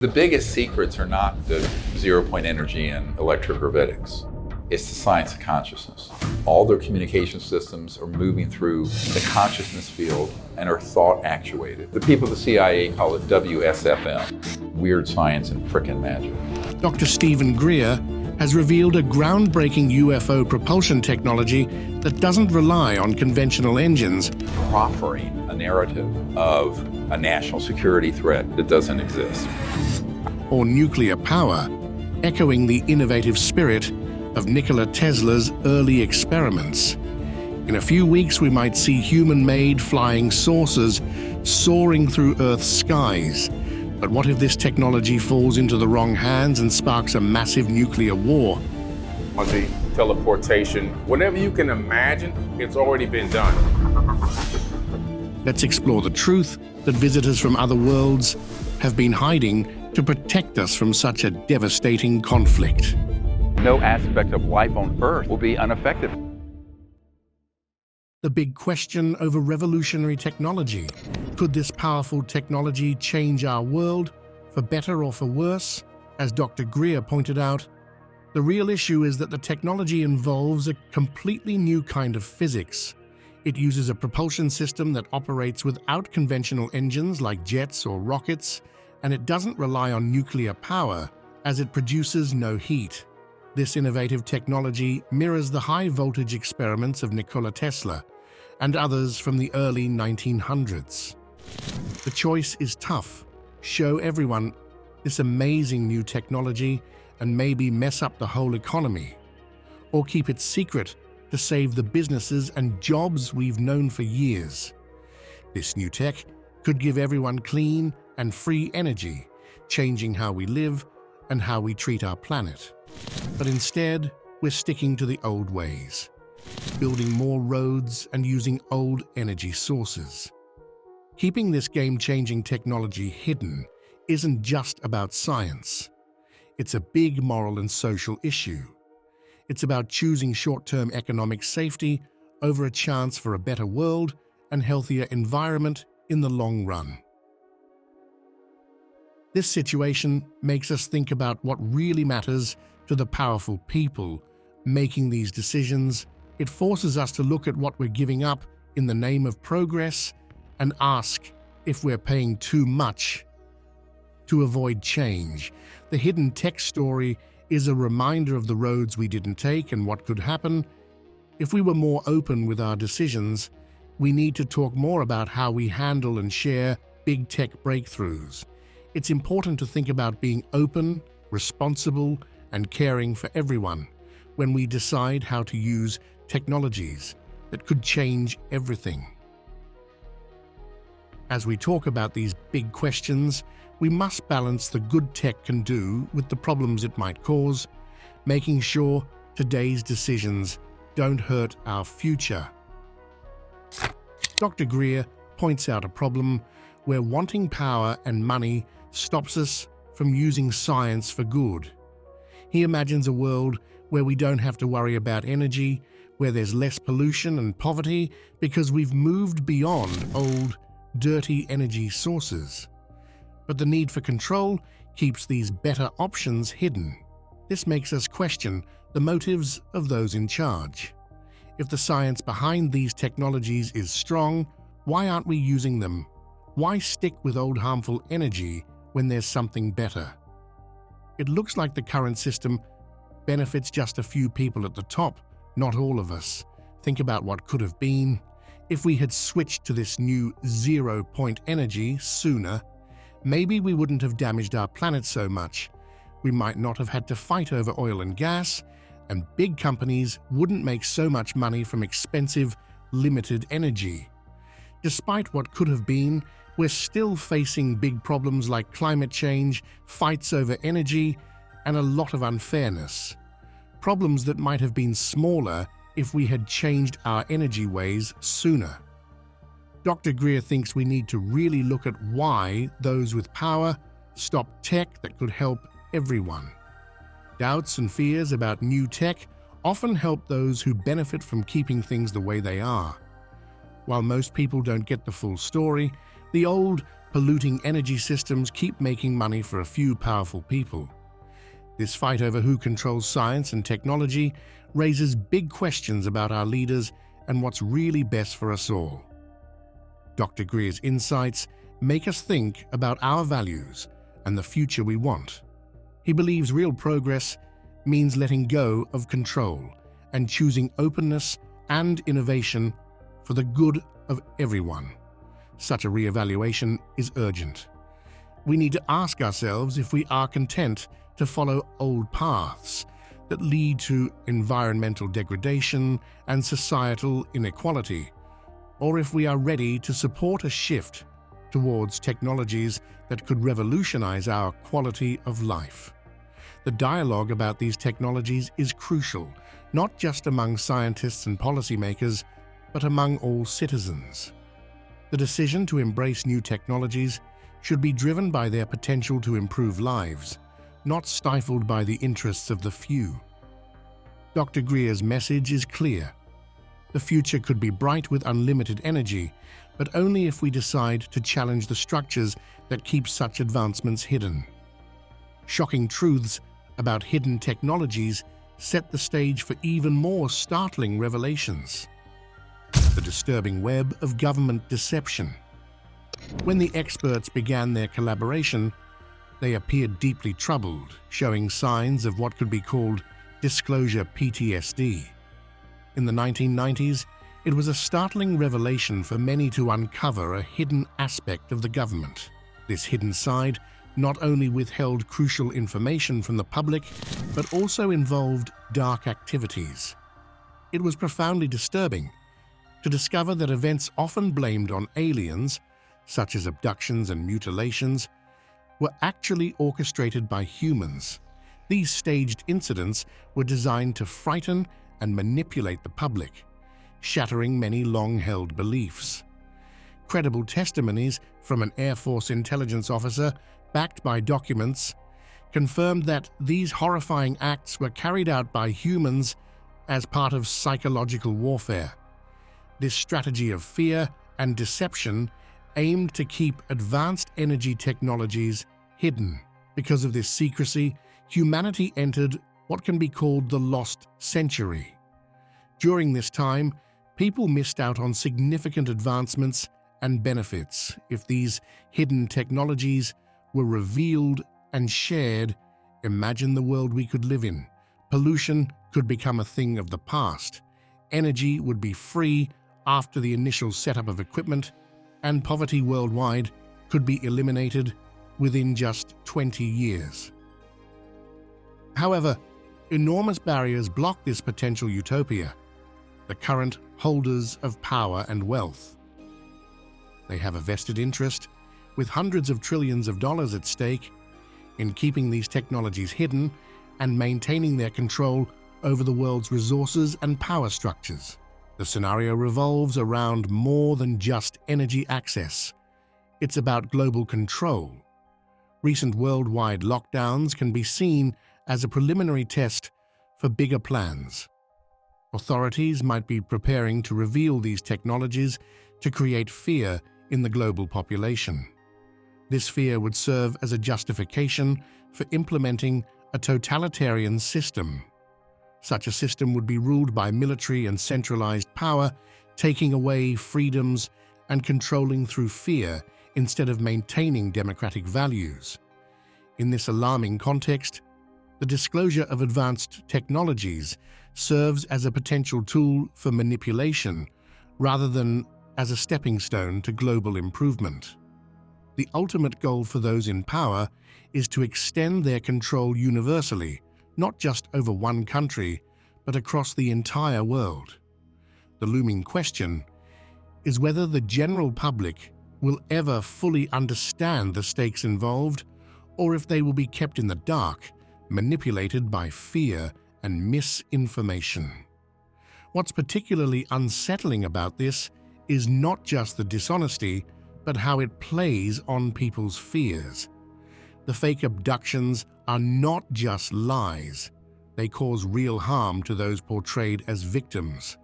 The biggest secrets are not the zero-point energy and electrogravitics. It's the science of consciousness. All their communication systems are moving through the consciousness field and are thought actuated. The people at the CIA call it WSFM, weird science and frickin' magic. Dr. Stephen Greer has revealed a groundbreaking UFO propulsion technology that doesn't rely on conventional engines, Proffering a narrative of a national security threat that doesn't exist. or nuclear power, echoing the innovative spirit of Nikola Tesla's early experiments. In a few weeks, we might see human-made flying saucers soaring through Earth's skies. But what if this technology falls into the wrong hands and sparks a massive nuclear war? The teleportation, whatever you can imagine, it's already been done. Let's explore the truth that visitors from other worlds have been hiding to protect us from such a devastating conflict. No aspect of life on Earth will be unaffected. The big question over revolutionary technology. Could this powerful technology change our world, for better or for worse? As Dr. Greer pointed out, the real issue is that the technology involves a completely new kind of physics. It uses a propulsion system that operates without conventional engines like jets or rockets, and it doesn't rely on nuclear power, as it produces no heat. This innovative technology mirrors the high-voltage experiments of Nikola Tesla and others from the early 1900s. The choice is tough. Show everyone this amazing new technology and maybe mess up the whole economy, or keep it secret to save the businesses and jobs we've known for years. This new tech could give everyone clean and free energy, changing how we live and how we treat our planet. But instead, we're sticking to the old ways, building more roads and using old energy sources. Keeping this game-changing technology hidden isn't just about science. It's a big moral and social issue. It's about choosing short-term economic safety over a chance for a better world and healthier environment in the long run. This situation makes us think about what really matters to the powerful people making these decisions. It forces us to look at what we're giving up in the name of progress and ask if we're paying too much to avoid change. The hidden tech story is a reminder of the roads we didn't take and what could happen. If we were more open with our decisions, we need to talk more about how we handle and share big tech breakthroughs. It's important to think about being open, responsible, and caring for everyone when we decide how to use technologies that could change everything. As we talk about these big questions, we must balance the good tech can do with the problems it might cause, making sure today's decisions don't hurt our future. Dr. Greer points out a problem where wanting power and money stops us from using science for good. He imagines a world where we don't have to worry about energy, where there's less pollution and poverty because we've moved beyond old, dirty energy sources. But the need for control keeps these better options hidden. This makes us question the motives of those in charge. If the science behind these technologies is strong, why aren't we using them? Why stick with old harmful energy when there's something better? It looks like the current system benefits just a few people at the top, not all of us. Think about what could have been. If we had switched to this new zero-point energy sooner, maybe we wouldn't have damaged our planet so much. We might not have had to fight over oil and gas, and big companies wouldn't make so much money from expensive, limited energy. Despite what could have been, we're still facing big problems like climate change, fights over energy, and a lot of unfairness. Problems that might have been smaller if we had changed our energy ways sooner. Dr. Greer thinks we need to really look at why those with power stop tech that could help everyone. Doubts and fears about new tech often help those who benefit from keeping things the way they are. While most people don't get the full story, the old, polluting energy systems keep making money for a few powerful people. This fight over who controls science and technology raises big questions about our leaders and what's really best for us all. Dr. Greer's insights make us think about our values and the future we want. He believes real progress means letting go of control and choosing openness and innovation for the good of everyone. Such a reevaluation is urgent. We need to ask ourselves if we are content to follow old paths that lead to environmental degradation and societal inequality, or if we are ready to support a shift towards technologies that could revolutionize our quality of life. The dialogue about these technologies is crucial, not just among scientists and policymakers, but among all citizens. The decision to embrace new technologies should be driven by their potential to improve lives, not stifled by the interests of the few. Dr. Greer's message is clear. The future could be bright with unlimited energy, but only if we decide to challenge the structures that keep such advancements hidden. Shocking truths about hidden technologies set the stage for even more startling revelations. The disturbing web of government deception. When the experts began their collaboration, they appeared deeply troubled, showing signs of what could be called disclosure PTSD. In the 1990s, it was a startling revelation for many to uncover a hidden aspect of the government. This hidden side not only withheld crucial information from the public, but also involved dark activities. It was profoundly disturbing to discover that events often blamed on aliens, such as abductions and mutilations, were actually orchestrated by humans. These staged incidents were designed to frighten and manipulate the public, shattering many long-held beliefs. Credible testimonies from an Air Force intelligence officer, backed by documents, confirmed that these horrifying acts were carried out by humans as part of psychological warfare. This strategy of fear and deception aimed to keep advanced energy technologies hidden. Because of this secrecy, humanity entered what can be called the lost century. During this time, people missed out on significant advancements and benefits. If these hidden technologies were revealed and shared, imagine the world we could live in. Pollution could become a thing of the past. Energy would be free after the initial setup of equipment, and poverty worldwide could be eliminated within just 20 years. However, enormous barriers block this potential utopia: the current holders of power and wealth. They have a vested interest, with hundreds of trillions of dollars at stake, in keeping these technologies hidden and maintaining their control over the world's resources and power structures. The scenario revolves around more than just energy access. It's about global control. Recent worldwide lockdowns can be seen as a preliminary test for bigger plans. Authorities might be preparing to reveal these technologies to create fear in the global population. This fear would serve as a justification for implementing a totalitarian system. Such a system would be ruled by military and centralized power, taking away freedoms and controlling through fear instead of maintaining democratic values. In this alarming context, the disclosure of advanced technologies serves as a potential tool for manipulation rather than as a stepping stone to global improvement. The ultimate goal for those in power is to extend their control universally, not just over one country, but across the entire world. The looming question is whether the general public will ever fully understand the stakes involved, or if they will be kept in the dark, manipulated by fear and misinformation. What's particularly unsettling about this is not just the dishonesty, but how it plays on people's fears. The fake abductions are not just lies. They cause real harm to those portrayed as victims.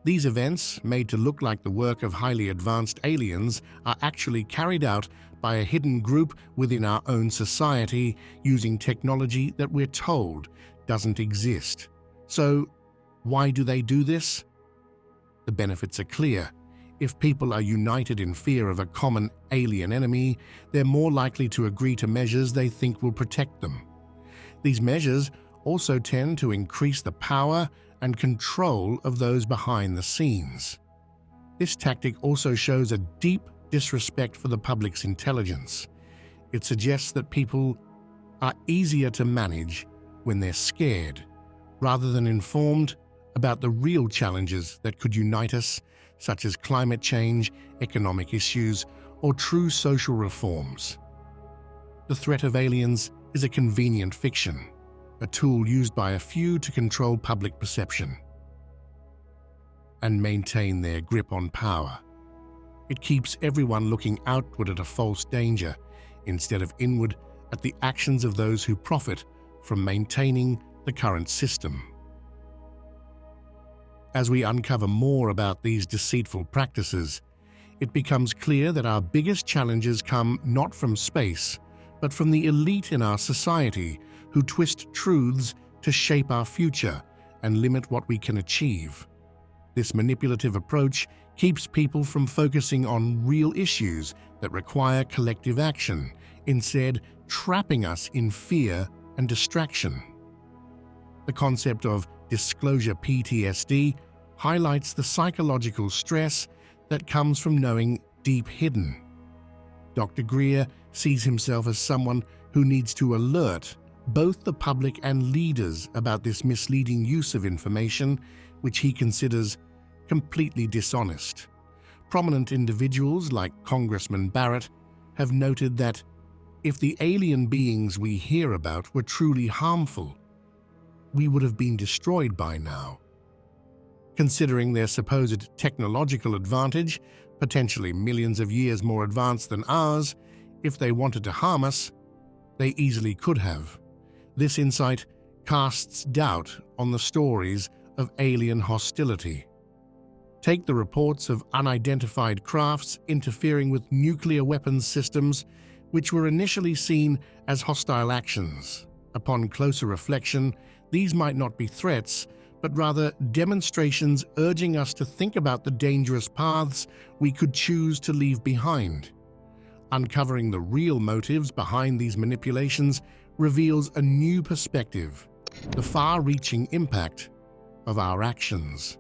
These events, made to look like the work of highly advanced aliens, are actually carried out by a hidden group within our own society using technology that we're told doesn't exist. So, why do they do this? The benefits are clear. If people are united in fear of a common alien enemy, they're more likely to agree to measures they think will protect them. These measures also tend to increase the power and control of those behind the scenes. This tactic also shows a deep disrespect for the public's intelligence. It suggests that people are easier to manage when they're scared, rather than informed about the real challenges that could unite us, such as climate change, economic issues, or true social reforms. The threat of aliens is a convenient fiction, a tool used by a few to control public perception and maintain their grip on power. It keeps everyone looking outward at a false danger instead of inward at the actions of those who profit from maintaining the current system. As we uncover more about these deceitful practices, it becomes clear that our biggest challenges come not from space, but from the elite in our society who twist truths to shape our future and limit what we can achieve. This manipulative approach keeps people from focusing on real issues that require collective action, instead trapping us in fear and distraction. The concept of disclosure PTSD highlights the psychological stress that comes from knowing deep hidden. Dr. Greer sees himself as someone who needs to alert both the public and leaders about this misleading use of information, which he considers completely dishonest. Prominent individuals like Congressman Barrett have noted that if the alien beings we hear about were truly harmful, we would have been destroyed by now. Considering their supposed technological advantage, potentially millions of years more advanced than ours, if they wanted to harm us, they easily could have. This insight casts doubt on the stories of alien hostility. Take the reports of unidentified crafts interfering with nuclear weapons systems, which were initially seen as hostile actions. Upon closer reflection, these might not be threats, but rather demonstrations urging us to think about the dangerous paths we could choose to leave behind. Uncovering the real motives behind these manipulations reveals a new perspective, the far-reaching impact of our actions.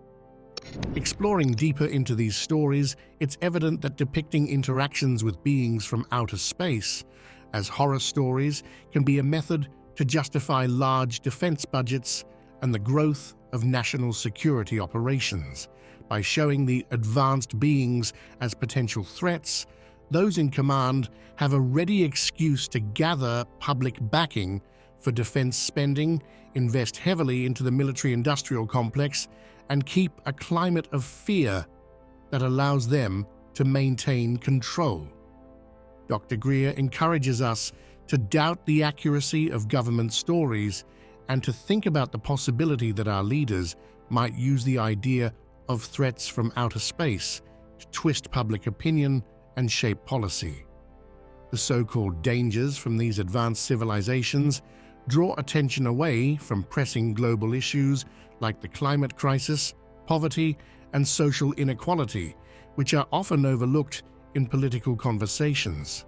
Exploring deeper into these stories, it's evident that depicting interactions with beings from outer space as horror stories can be a method to justify large defense budgets and the growth of national security operations. By showing the advanced beings as potential threats, those in command have a ready excuse to gather public backing for defense spending, invest heavily into the military-industrial complex, and keep a climate of fear that allows them to maintain control. Dr. Greer encourages us to doubt the accuracy of government stories and to think about the possibility that our leaders might use the idea of threats from outer space to twist public opinion and shape policy. The so-called dangers from these advanced civilizations draw attention away from pressing global issues like the climate crisis, poverty, and social inequality, which are often overlooked in political conversations.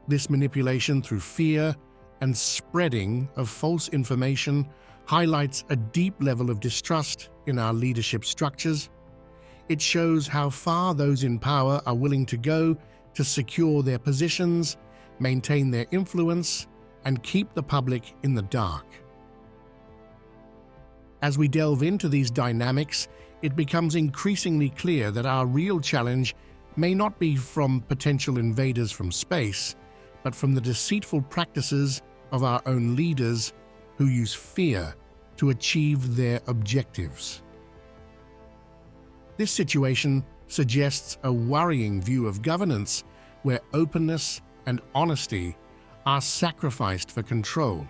This manipulation through fear and spreading of false information highlights a deep level of distrust in our leadership structures. It shows how far those in power are willing to go to secure their positions, maintain their influence, and keep the public in the dark. As we delve into these dynamics, it becomes increasingly clear that our real challenge may not be from potential invaders from space, but from the deceitful practices of our own leaders who use fear to achieve their objectives. This situation suggests a worrying view of governance where openness and honesty are sacrificed for control,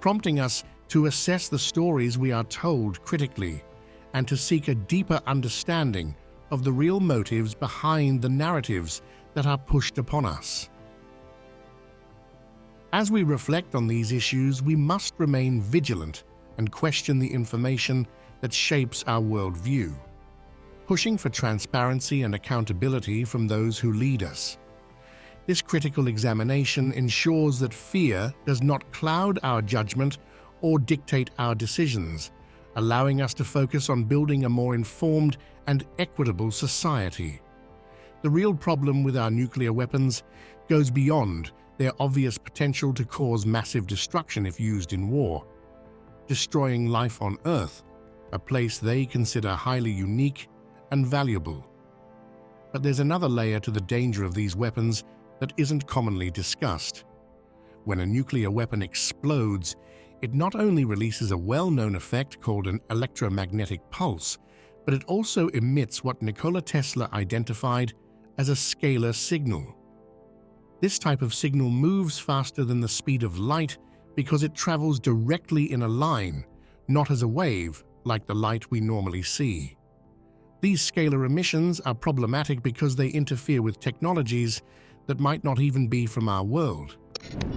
prompting us to assess the stories we are told critically and to seek a deeper understanding of the real motives behind the narratives that are pushed upon us. As we reflect on these issues, we must remain vigilant and question the information that shapes our worldview, pushing for transparency and accountability from those who lead us. This critical examination ensures that fear does not cloud our judgment or dictate our decisions, allowing us to focus on building a more informed and equitable society. The real problem with our nuclear weapons goes beyond their obvious potential to cause massive destruction if used in war, destroying life on Earth, a place they consider highly unique and valuable. But there's another layer to the danger of these weapons that isn't commonly discussed. When a nuclear weapon explodes, it not only releases a well-known effect called an electromagnetic pulse, but it also emits what Nikola Tesla identified as a scalar signal. This type of signal moves faster than the speed of light because it travels directly in a line, not as a wave like the light we normally see. These scalar emissions are problematic because they interfere with technologies that might not even be from our world,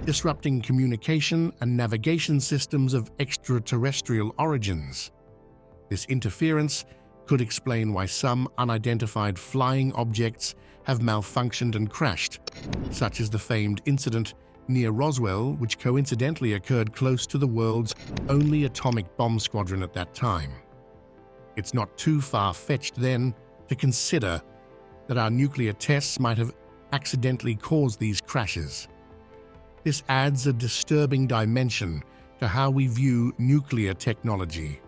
disrupting communication and navigation systems of extraterrestrial origins. This interference could explain why some unidentified flying objects have malfunctioned and crashed, such as the famed incident near Roswell, which coincidentally occurred close to the world's only atomic bomb squadron at that time. It's not too far-fetched, then, to consider that our nuclear tests might have accidentally caused these crashes. This adds a disturbing dimension to how we view nuclear technology.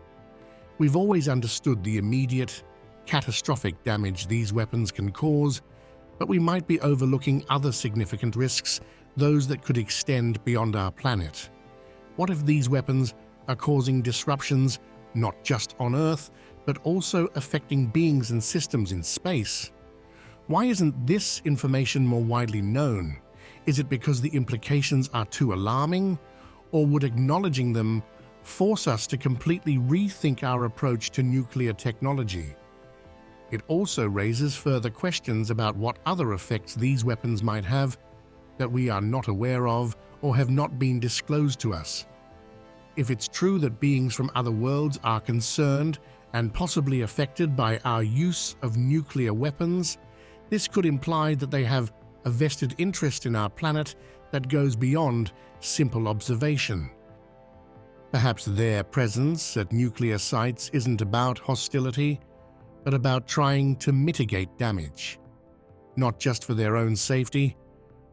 We've always understood the immediate, catastrophic damage these weapons can cause, but we might be overlooking other significant risks, those that could extend beyond our planet. What if these weapons are causing disruptions not just on Earth, but also affecting beings and systems in space? Why isn't this information more widely known? Is it because the implications are too alarming, or would acknowledging them force us to completely rethink our approach to nuclear technology? It also raises further questions about what other effects these weapons might have that we are not aware of or have not been disclosed to us. If it's true that beings from other worlds are concerned and possibly affected by our use of nuclear weapons, this could imply that they have a vested interest in our planet that goes beyond simple observation. Perhaps their presence at nuclear sites isn't about hostility, but about trying to mitigate damage, not just for their own safety,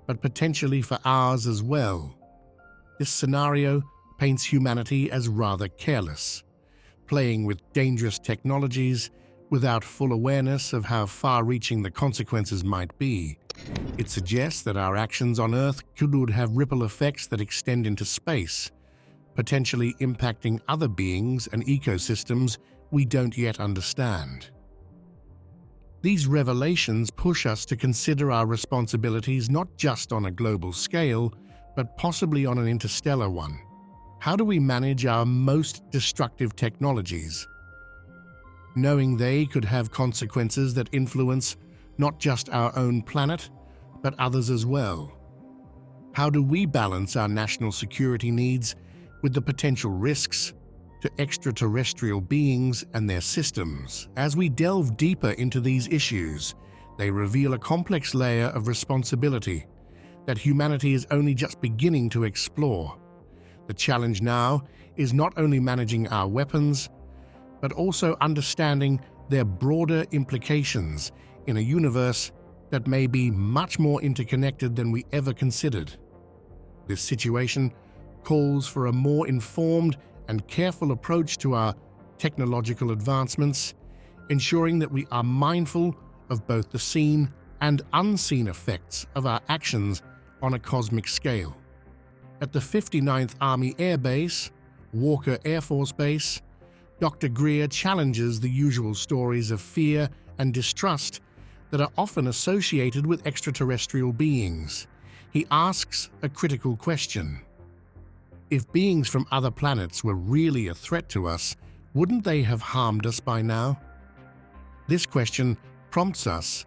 but potentially for ours as well. This scenario paints humanity as rather careless, playing with dangerous technologies without full awareness of how far-reaching the consequences might be. It suggests that our actions on Earth could have ripple effects that extend into space, potentially impacting other beings and ecosystems we don't yet understand. These revelations push us to consider our responsibilities not just on a global scale, but possibly on an interstellar one. How do we manage our most destructive technologies, knowing they could have consequences that influence not just our own planet, but others as well? How do we balance our national security needs with the potential risks to extraterrestrial beings and their systems? As we delve deeper into these issues, they reveal a complex layer of responsibility that humanity is only just beginning to explore. The challenge now is not only managing our weapons, but also understanding their broader implications in a universe that may be much more interconnected than we ever considered. This situation calls for a more informed and careful approach to our technological advancements, ensuring that we are mindful of both the seen and unseen effects of our actions on a cosmic scale. At the 59th Army Air Base, Walker Air Force Base, Dr. Greer challenges the usual stories of fear and distrust that are often associated with extraterrestrial beings. He asks a critical question. If beings from other planets were really a threat to us, wouldn't they have harmed us by now? This question prompts us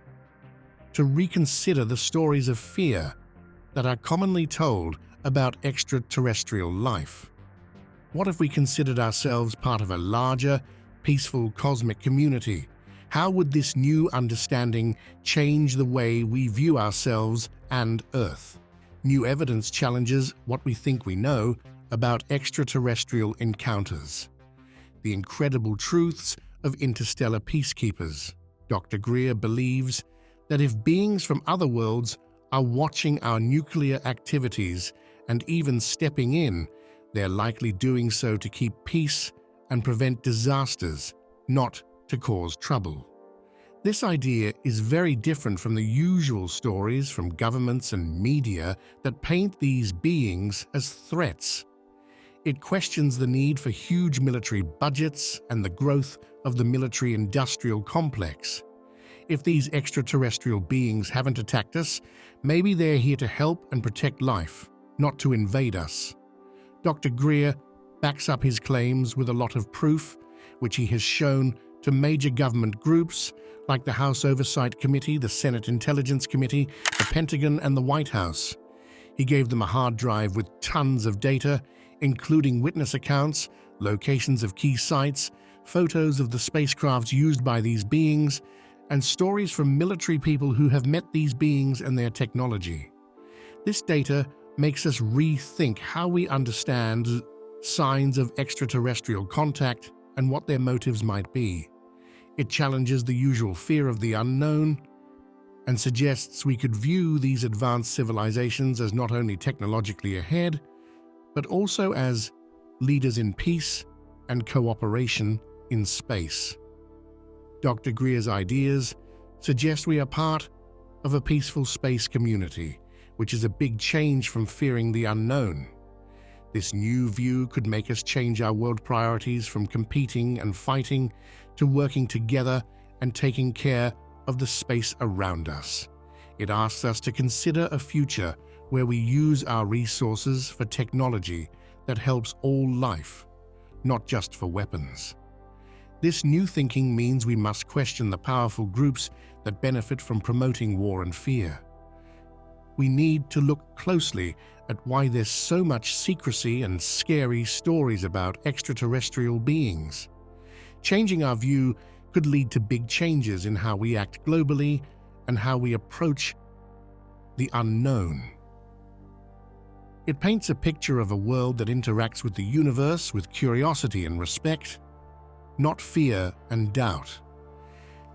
to reconsider the stories of fear that are commonly told about extraterrestrial life. What if we considered ourselves part of a larger, peaceful cosmic community? How would this new understanding change the way we view ourselves and Earth? New evidence challenges what we think we know about extraterrestrial encounters. The incredible truths of interstellar peacekeepers. Dr. Greer believes that if beings from other worlds are watching our nuclear activities and even stepping in, they're likely doing so to keep peace and prevent disasters, not to cause trouble. This idea is very different from the usual stories from governments and media that paint these beings as threats. It questions the need for huge military budgets and the growth of the military-industrial complex. If these extraterrestrial beings haven't attacked us, maybe they're here to help and protect life, not to invade us. Dr. Greer backs up his claims with a lot of proof, which he has shown to major government groups like the House Oversight Committee, the Senate Intelligence Committee, the Pentagon, and the White House. He gave them a hard drive with tons of data, including witness accounts, locations of key sites, photos of the spacecrafts used by these beings, and stories from military people who have met these beings and their technology. This data makes us rethink how we understand signs of extraterrestrial contact and what their motives might be. It challenges the usual fear of the unknown and suggests we could view these advanced civilizations as not only technologically ahead, but also as leaders in peace and cooperation in space. Dr. Greer's ideas suggest we are part of a peaceful space community, which is a big change from fearing the unknown. This new view could make us change our world priorities from competing and fighting to working together and taking care of the space around us. It asks us to consider a future where we use our resources for technology that helps all life, not just for weapons. This new thinking means we must question the powerful groups that benefit from promoting war and fear. We need to look closely at why there's so much secrecy and scary stories about extraterrestrial beings. Changing our view could lead to big changes in how we act globally and how we approach the unknown. It paints a picture of a world that interacts with the universe with curiosity and respect, not fear and doubt.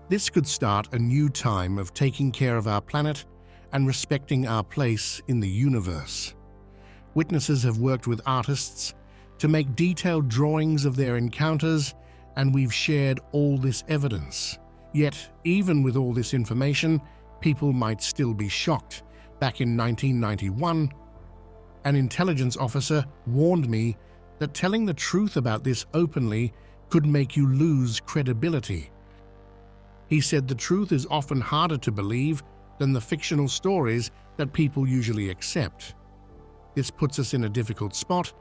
This could start a new time of taking care of our planet and respecting our place in the universe. Witnesses have worked with artists to make detailed drawings of their encounters, and we've shared all this evidence. Yet, even with all this information, people might still be shocked. Back in 1991, an intelligence officer warned me that telling the truth about this openly could make you lose credibility. He said the truth is often harder to believe than the fictional stories that people usually accept. This puts us in a difficult spot.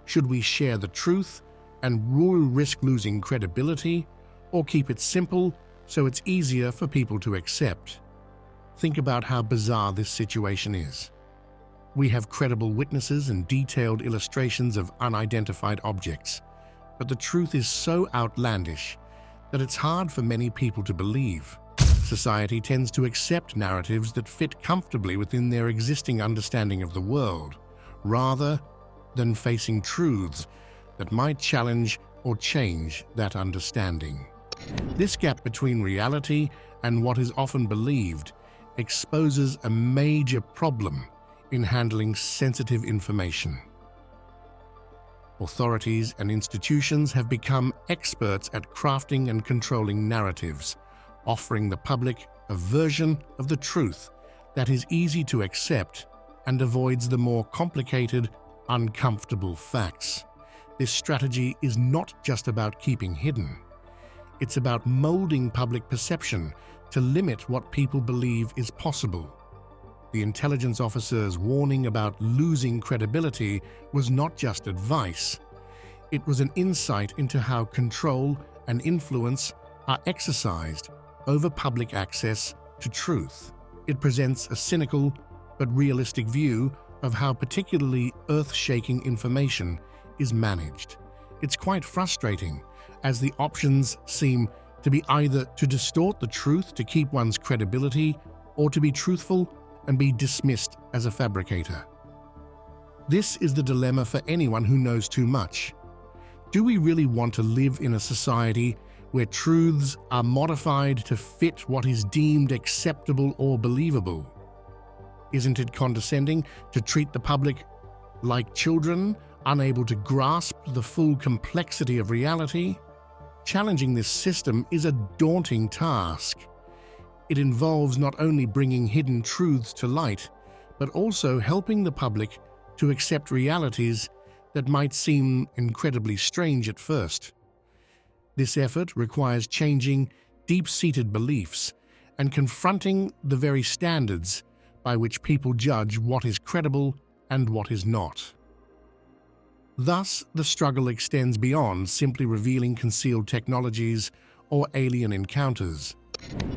Should we share the truth and risk losing credibility, or keep it simple so it's easier for people to accept? Think about how bizarre this situation is. We have credible witnesses and detailed illustrations of unidentified objects, but the truth is so outlandish that it's hard for many people to believe. Society tends to accept narratives that fit comfortably within their existing understanding of the world, rather than facing truths that might challenge or change that understanding. This gap between reality and what is often believed exposes a major problem in handling sensitive information. Authorities and institutions have become experts at crafting and controlling narratives, offering the public a version of the truth that is easy to accept and avoids the more complicated, uncomfortable facts. This strategy is not just about keeping hidden. It's about molding public perception to limit what people believe is possible. The intelligence officer's warning about losing credibility was not just advice. It was an insight into how control and influence are exercised over public access to truth. It presents a cynical but realistic view of how particularly earth-shaking information is managed. It's quite frustrating, as the options seem to be either to distort the truth to keep one's credibility or to be truthful and be dismissed as a fabricator. This is the dilemma for anyone who knows too much. Do we really want to live in a society where truths are modified to fit what is deemed acceptable or believable? Isn't it condescending to treat the public like children, unable to grasp the full complexity of reality? Challenging this system is a daunting task. It involves not only bringing hidden truths to light, but also helping the public to accept realities that might seem incredibly strange at first. This effort requires changing deep-seated beliefs and confronting the very standards by which people judge what is credible and what is not. Thus, the struggle extends beyond simply revealing concealed technologies or alien encounters.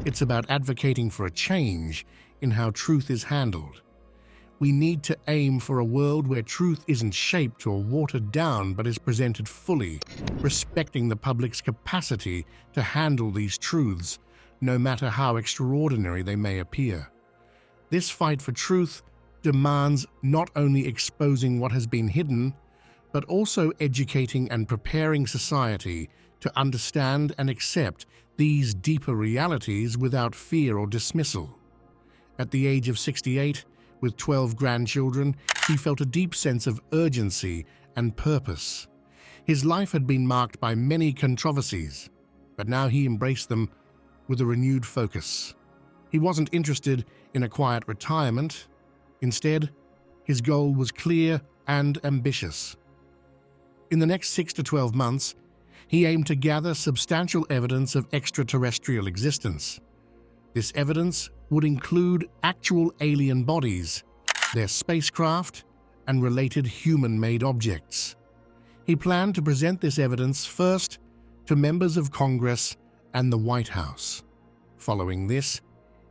It's about advocating for a change in how truth is handled. We need to aim for a world where truth isn't shaped or watered down but is presented fully, respecting the public's capacity to handle these truths, no matter how extraordinary they may appear. This fight for truth demands not only exposing what has been hidden, but also educating and preparing society to understand and accept these deeper realities without fear or dismissal. At the age of 68, with 12 grandchildren, he felt a deep sense of urgency and purpose. His life had been marked by many controversies, but now he embraced them with a renewed focus. He wasn't interested in a quiet retirement. Instead, his goal was clear and ambitious. In the next 6 to 12 months, he aimed to gather substantial evidence of extraterrestrial existence. This evidence would include actual alien bodies, their spacecraft, and related human-made objects. He planned to present this evidence first to members of Congress and the White House. Following this,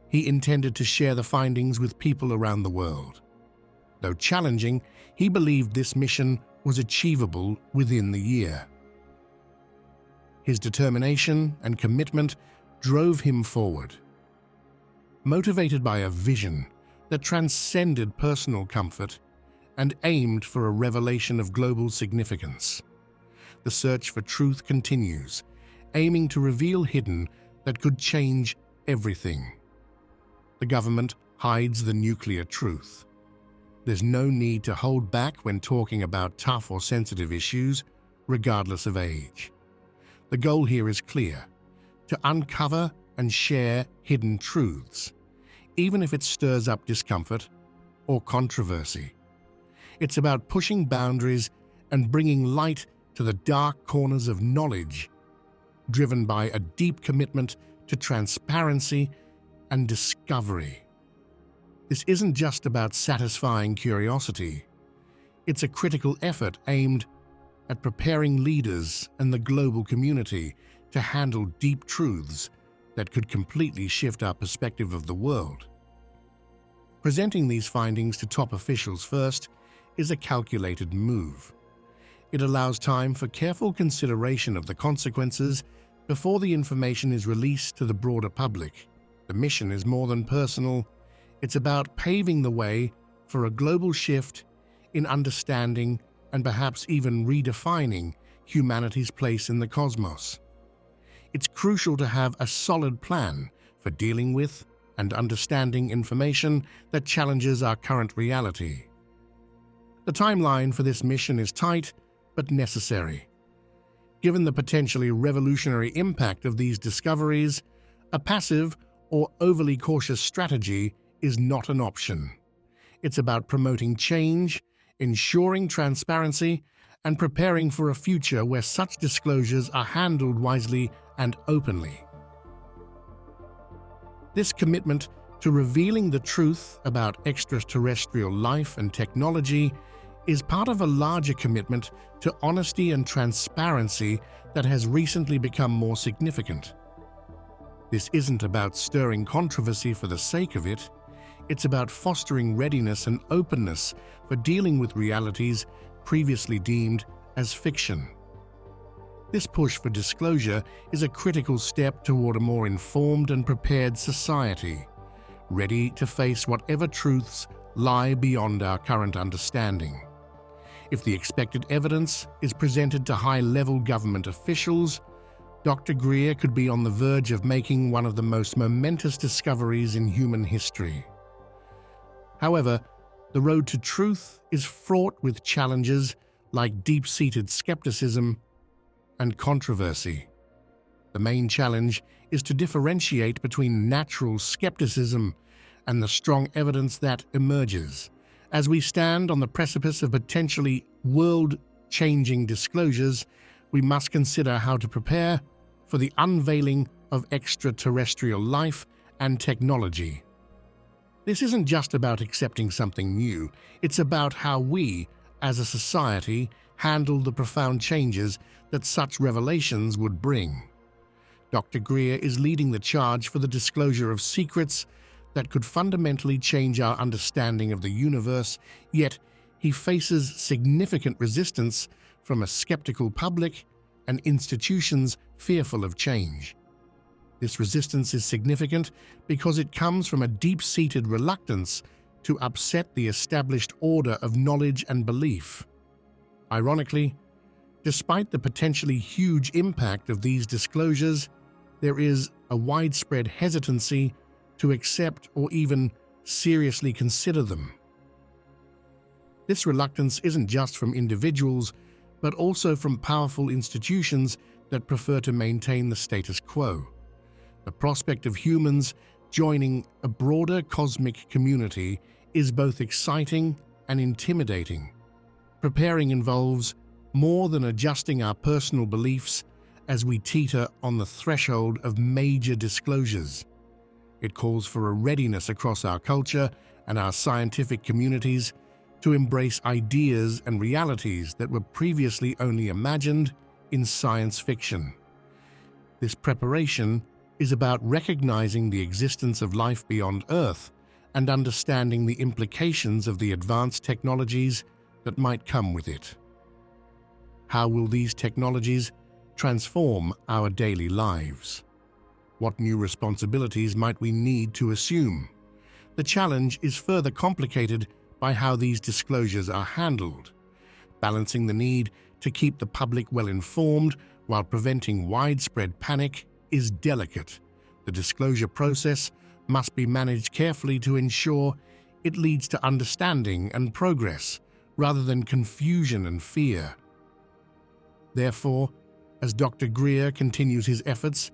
he intended to share the findings with people around the world. Though challenging, he believed this mission was achievable within the year. His determination and commitment drove him forward. Motivated by a vision that transcended personal comfort and aimed for a revelation of global significance, the search for truth continues, aiming to reveal hidden that could change everything. The government hides the nuclear truth. There's no need to hold back when talking about tough or sensitive issues, regardless of age. The goal here is clear: to uncover and share hidden truths, even if it stirs up discomfort or controversy. It's about pushing boundaries and bringing light to the dark corners of knowledge, driven by a deep commitment to transparency and discovery. This isn't just about satisfying curiosity. It's a critical effort aimed at preparing leaders and the global community to handle deep truths that could completely shift our perspective of the world. Presenting these findings to top officials first is a calculated move. It allows time for careful consideration of the consequences before the information is released to the broader public. The mission is more than personal. It's about paving the way for a global shift in understanding and perhaps even redefining humanity's place in the cosmos. It's crucial to have a solid plan for dealing with and understanding information that challenges our current reality. The timeline for this mission is tight but necessary. Given the potentially revolutionary impact of these discoveries, a passive or overly cautious strategy is not an option. It's about promoting change, ensuring transparency, and preparing for a future where such disclosures are handled wisely and openly. This commitment to revealing the truth about extraterrestrial life and technology is part of a larger commitment to honesty and transparency that has recently become more significant. This isn't about stirring controversy for the sake of it. It's about fostering readiness and openness for dealing with realities previously deemed as fiction. This push for disclosure is a critical step toward a more informed and prepared society, ready to face whatever truths lie beyond our current understanding. If the expected evidence is presented to high-level government officials, Dr. Greer could be on the verge of making one of the most momentous discoveries in human history. However, the road to truth is fraught with challenges like deep-seated skepticism and controversy. The main challenge is to differentiate between natural skepticism and the strong evidence that emerges. As we stand on the precipice of potentially world-changing disclosures, we must consider how to prepare for the unveiling of extraterrestrial life and technology. This isn't just about accepting something new, it's about how we, as a society, handle the profound changes that such revelations would bring. Dr. Greer is leading the charge for the disclosure of secrets that could fundamentally change our understanding of the universe, yet he faces significant resistance from a skeptical public and institutions fearful of change. This resistance is significant because it comes from a deep-seated reluctance to upset the established order of knowledge and belief. Ironically, despite the potentially huge impact of these disclosures, there is a widespread hesitancy to accept or even seriously consider them. This reluctance isn't just from individuals, but also from powerful institutions that prefer to maintain the status quo. The prospect of humans joining a broader cosmic community is both exciting and intimidating. Preparing involves more than adjusting our personal beliefs as we teeter on the threshold of major disclosures. It calls for a readiness across our culture and our scientific communities to embrace ideas and realities that were previously only imagined in science fiction. This preparation is about recognizing the existence of life beyond Earth and understanding the implications of the advanced technologies that might come with it. How will these technologies transform our daily lives? What new responsibilities might we need to assume? The challenge is further complicated by how these disclosures are handled. Balancing the need to keep the public well informed while preventing widespread panic is delicate. The disclosure process must be managed carefully to ensure it leads to understanding and progress rather than confusion and fear. Therefore, as Dr. Greer continues his efforts,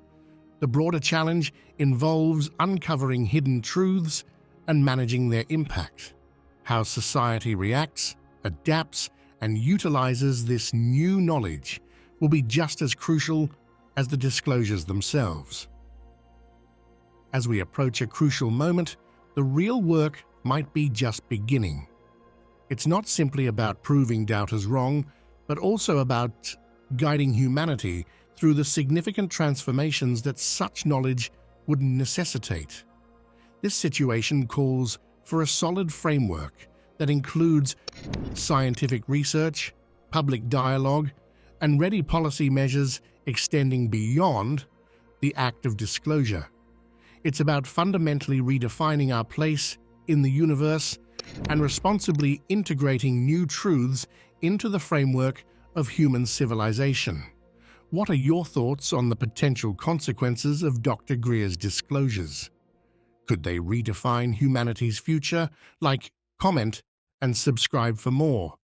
the broader challenge involves uncovering hidden truths and managing their impact. How society reacts, adapts, and utilizes this new knowledge will be just as crucial as the disclosures themselves. As we approach a crucial moment, the real work might be just beginning. It's not simply about proving doubters wrong, but also about guiding humanity through the significant transformations that such knowledge would necessitate. This situation calls for a solid framework that includes scientific research, public dialogue, and ready policy measures extending beyond the act of disclosure. It's about fundamentally redefining our place in the universe and responsibly integrating new truths into the framework of human civilization. What are your thoughts on the potential consequences of Dr. Greer's disclosures? Could they redefine humanity's future? Comment and subscribe for more.